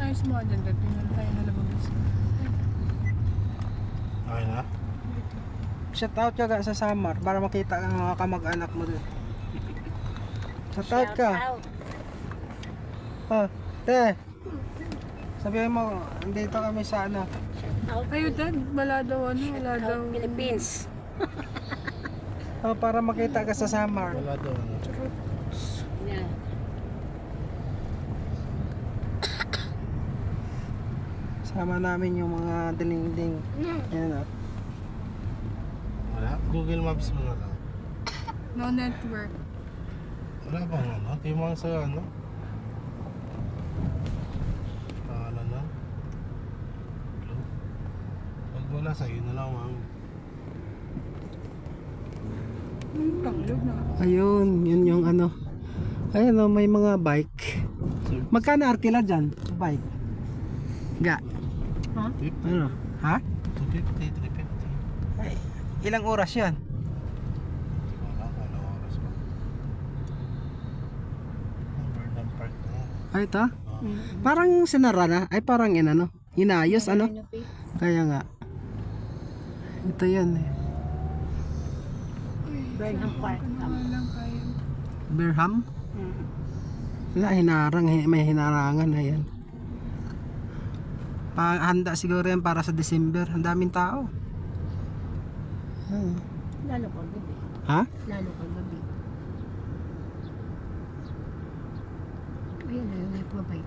Nice mo dyan, tingnan tayo na labas. Okay na? Shout out ka sa Samar para makita ang mga kamag-anak mo dun. Shout out ka. Oh, te. Sabihin mo, dito kami sa ano. Ayun, dad, wala daw Philippines. Oh, para makita ka sa Samar. Wala daw. Yeah. Sama namin yung mga ding-ding. Yan oh. Wala? Google Maps mo na lang. no network. Wala bang ano? Timang sa ano? Pangalan na? Pag wala sa'yo na lang, ma'am. Tanglog na. Ayun, yun yung ano. Ayun oh, may mga bike. Magkano arkila dyan? Bike? Ga. Ha? Ano? Ha? 250, 350. Ay, ilang oras yan? Wala, wala oras pa. Burnham Park na yan. Ay, ito? Parang sinara na. Ay, parang yun ano. Inayos ano. Kaya nga. Ito yan eh. Burnham Park. Walang kaya. Berham? Wala, hinarang. May hinarangan. Ayan. Handa siguro yan para sa December. Ang daming tao. Ah. Lalo kang gabi. Ha? Lalo kang gabi. Ayun na yung nagpabay.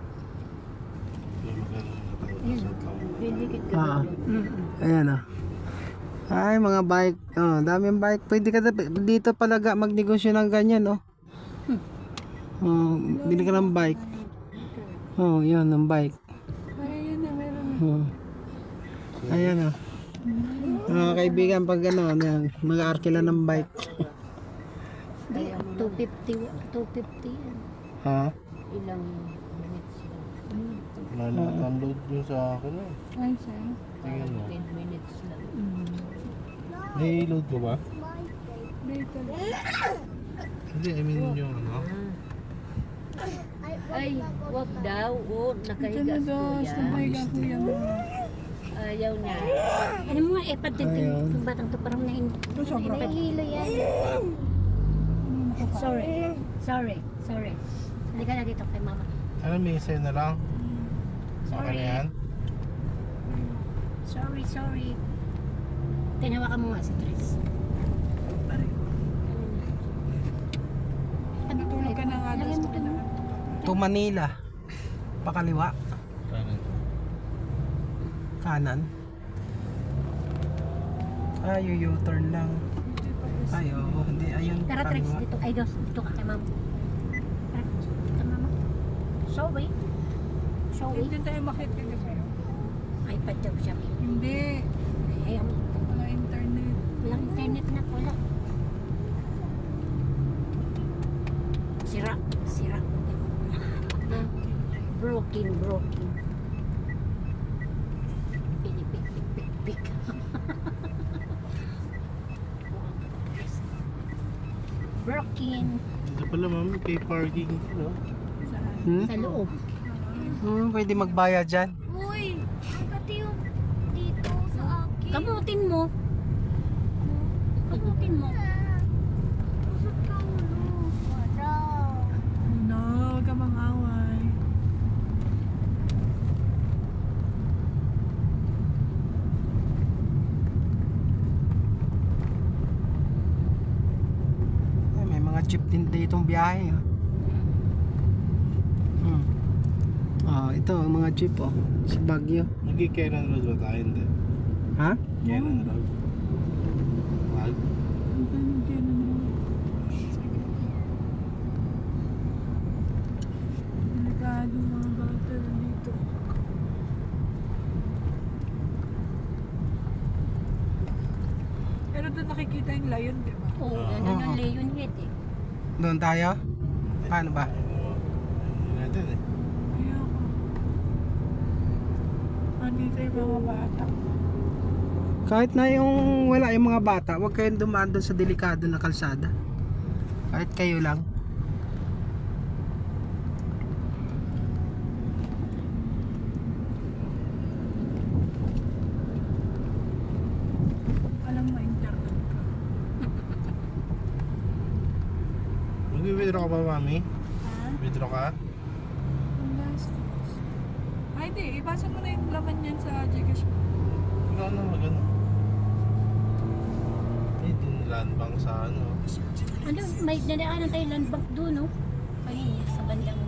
Kaya magkano na tayo. Ayun. Resort lang. Dinikit ka Ah. ba? Ayan ah. Ay, mga bike. Oh, daming bike. Pwede ka dito palaga magnegosyo ng ganyan, oh. Oh, bili ka ng bike. Oh, yun, ng bike. Ay, yan na, meron na. Oh. Ayan ah. Mga kaibigan, pag ano, mag-arkila ng bike. 250 yan. Ha? Ilang minutes lang. Wala na download yun sa akin eh. Ay, sa'yo. Tingnan mo. 10 minutes lang. Nai-load mo ba? Dito. Hindi, I mean yung ano. Ay, wag daw. Oh, Diyan nakahiga na si daw, Kuya. nabahiga kuya mo. Ayaw niya. Ano mo nga, pati yung batang to parang nahihilo yan. Sorry. Halika na dito kay mama. Ano, may isa na lang? Okay na yan? Sorry. Tinawakan mo nga si Tris. Tulog ka na nga doon sa pinaka. To Manila. Pakaliwa. Kanan. Ay, U-turn lang. Ay, oo. Hindi, ayun. Tara Tris, pakaliwa. dito. Ay, dito ka kay mama. Tara, kay mama. Sorry. Hindi tayo makikita sa'yo. iPad daw siya. Hindi. Ay, Wala internet. walang internet na wala. Sira. Broken. Pik. Broken. Dito pala, mami, pay parking. No? Sa loob. Pwede magbayad dyan. Uy, pati yung dito sa akin. Kamutin mo. Kusot ka ulo. Wala. No, huwag ka mang-away. Ay, may mga jeep din ditong biyahe. Oh. Ito, mga jeep oh. Sa Baguio. Nag-Kenan Road ba tayo? Hindi. Ha? Kenan Road. Wag. Ang ganun mo. doon nakikita yung lion, di ba? Oo, gano'n ang Leon Head eh. Doon tayo? Paano ba? Yun natin eh. Kaya ako. Andito yung mga bata. Kahit na yung wala yung mga bata, huwag kayong dumaan doon sa delikado na kalsada. Kahit kayo lang. Alam mo, internet ka. Mag-withdraw ka ba, mami? Ha? Withdraw ka? Ang gastos. Ay, di. Ipasa mo na yung laman yan sa Gcash mo. Ikaw na mag-ano. Eh, dinlandbang sa ano. Ano, may dadaanan tayo land bank doon, no? Ayun, sa bandang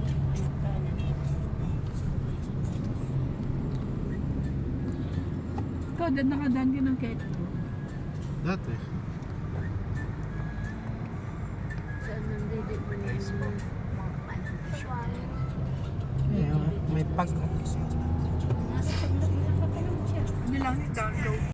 kanan. Ikaw, dad nakadaan ka ng kettle. Dati. Ayan, may pag... Ano lang yung download?